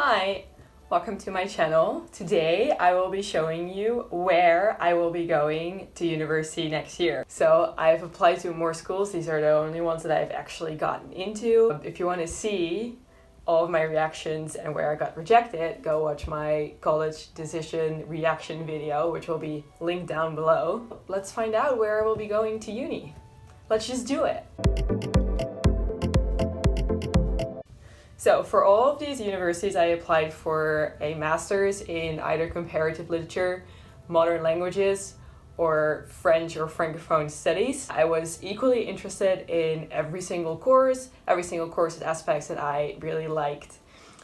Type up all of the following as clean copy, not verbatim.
Hi, welcome to my channel. Today I will be showing you where I will be going to university next year. So I've applied to more schools. These are the only ones that I've actually gotten into. If you want to see all of my reactions and where I got rejected, go watch my college decision reaction video, which will be linked down below. Let's find out where I will be going to uni. Let's just do it. So for all of these universities, I applied for a master's in either comparative literature, modern languages, or French or Francophone studies. I was equally interested in every single course with aspects that I really liked.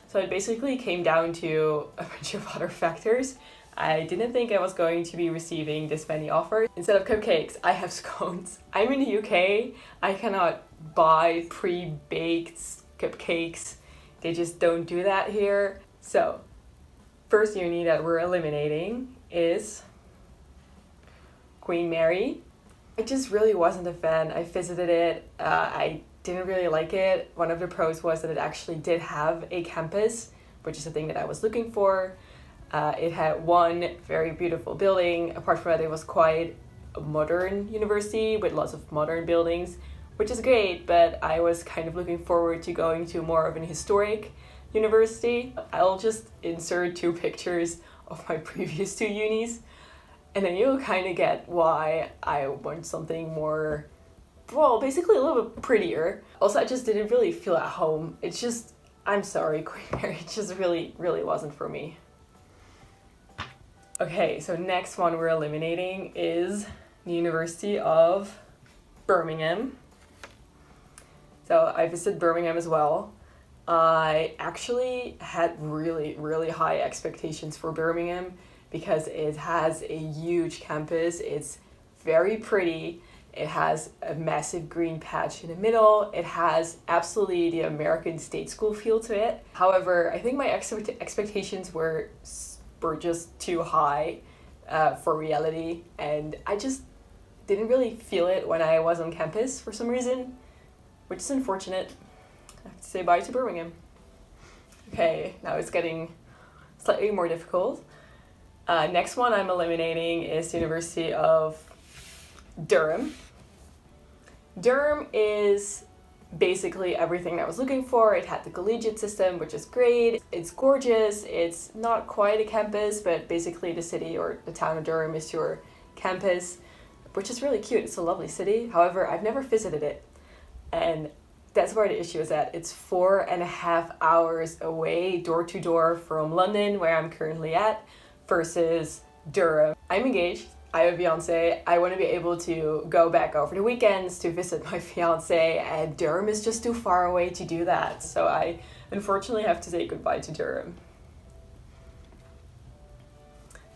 So it basically came down to a bunch of other factors. I didn't think I was going to be receiving this many offers. Instead of cupcakes, I have scones. I'm in the UK. I cannot buy pre-baked cupcakes. They just don't do that here. So, first uni that we're eliminating is Queen Mary. I just really wasn't a fan. I visited it. I didn't really like it. One of the pros was that it actually did have a campus, which is the thing that I was looking for. It had one very beautiful building. Apart from that, it was quite a modern university with lots of modern buildings, which is great, but I was kind of looking forward to going to more of an historic university. I'll just insert 2 pictures of my previous 2 unis, and then you'll kind of get why I want something more, well, basically a little bit prettier. Also, I just didn't really feel at home. It's just, I'm sorry, Queen Mary, it just really wasn't for me. Okay, so next one we're eliminating is the University of Birmingham. So I visited Birmingham as well. I actually had really high expectations for Birmingham because it has a huge campus. It's very pretty. It has a massive green patch in the middle. It has absolutely the American state school feel to it. However, I think my expectations were just too high for reality, and I just didn't really feel it when I was on campus for some reason, which is unfortunate. I have to say bye to Birmingham. Okay, now it's getting slightly more difficult. Next one I'm eliminating is the University of Durham. Durham is basically everything I was looking for. It had the collegiate system, which is great. It's gorgeous. It's not quite a campus, but basically the city or the town of Durham is your campus, which is really cute. It's a lovely city. However, I've never visited it. And that's where the issue is at. It's 4.5 hours away, door to door from London, where I'm currently at, versus Durham. I'm engaged. I have a fiance. I want to be able to go back over the weekends to visit my fiance, and Durham is just too far away to do that. So I unfortunately have to say goodbye to Durham.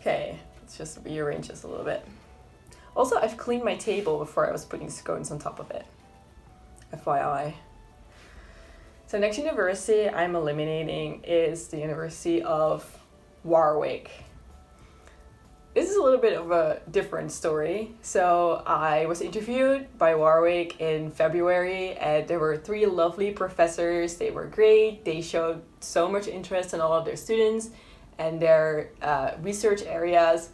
Okay, let's just rearrange this a little bit. Also, I've cleaned my table before I was putting scones on top of it. FYI. So next university I'm eliminating is the University of Warwick. This is a little bit of a different story. So I was interviewed by Warwick in February, and there were 3 lovely professors. They were great. They showed so much interest in all of their students and their research areas.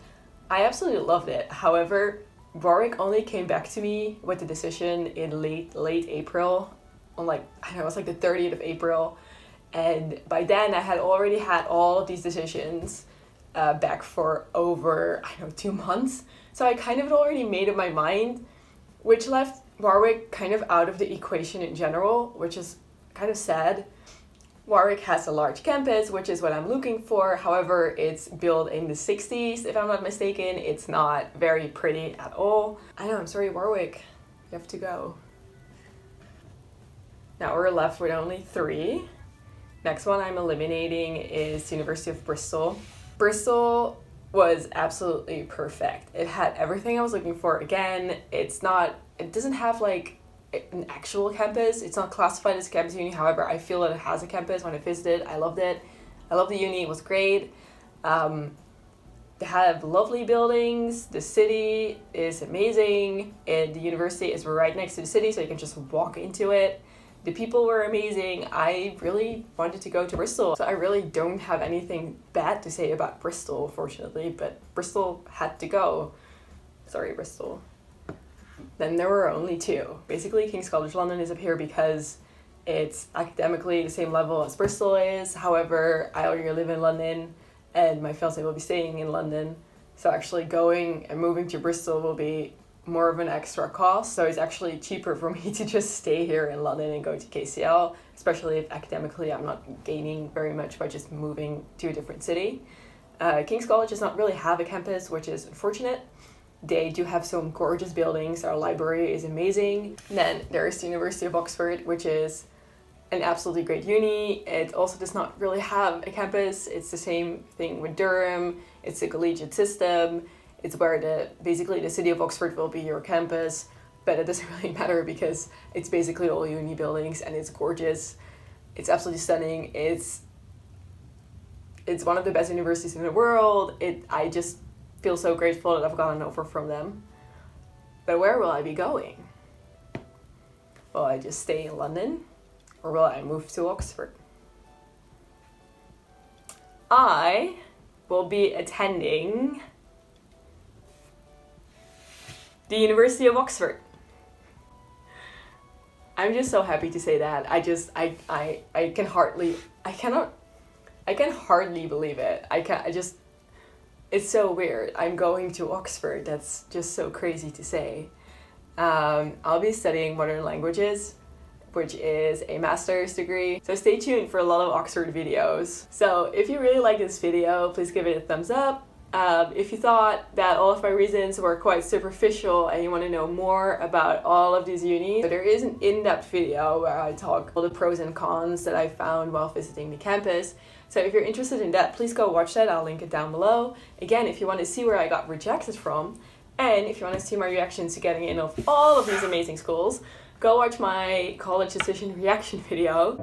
I absolutely loved it. However, Warwick only came back to me with the decision in late April, on it was like the 30th of April, and by then I had already had all of these decisions back for over 2 months. So I kind of had already made up my mind, which left Warwick kind of out of the equation in general, which is kind of sad. Warwick has a large campus, which is what I'm looking for. However, it's built in the 60s, if I'm not mistaken. It's not very pretty at all. I know, I'm sorry, Warwick. You have to go. Now we're left with only 3. Next one I'm eliminating is the University of Bristol. Bristol was absolutely perfect. It had everything I was looking for. Again, it doesn't have an actual campus. It's not classified as a campus uni. However, I feel that it has a campus. When I visited, I loved it. I loved the uni. It was great. They have lovely buildings. The city is amazing. And the university is right next to the city, so you can just walk into it. The people were amazing. I really wanted to go to Bristol. So I really don't have anything bad to say about Bristol, fortunately, but Bristol had to go. Sorry, Bristol. Then there were only two. Basically, King's College London is up here because it's academically the same level as Bristol is. However, I already live in London and my fiance will be staying in London. So actually going and moving to Bristol will be more of an extra cost. So it's actually cheaper for me to just stay here in London and go to KCL, especially if academically I'm not gaining very much by just moving to a different city. King's College does not really have a campus, which is unfortunate. They do have some gorgeous buildings. Our library is amazing. And then there's the University of Oxford, which is an absolutely great uni. It also does not really have a campus. It's the same thing with Durham. It's a collegiate system. It's where basically the city of Oxford will be your campus, but it doesn't really matter because it's basically all uni buildings and it's gorgeous. It's absolutely stunning. It's one of the best universities in the world. I just feel so grateful that I've gotten an offer from them. But where will I be going? Will I just stay in London or will I move to Oxford? I will be attending the University of Oxford. I'm just so happy to say that. I can hardly believe it. It's so weird. I'm going to Oxford. That's just so crazy to say. I'll be studying modern languages, which is a master's degree. So stay tuned for a lot of Oxford videos. So if you really like this video, please give it a thumbs up. If you thought that all of my reasons were quite superficial and you want to know more about all of these unis, so there is an in-depth video where I talk all the pros and cons that I found while visiting the campus. So if you're interested in that, please go watch that. I'll link it down below. Again, if you want to see where I got rejected from, and if you want to see my reactions to getting in of all of these amazing schools, go watch my college decision reaction video.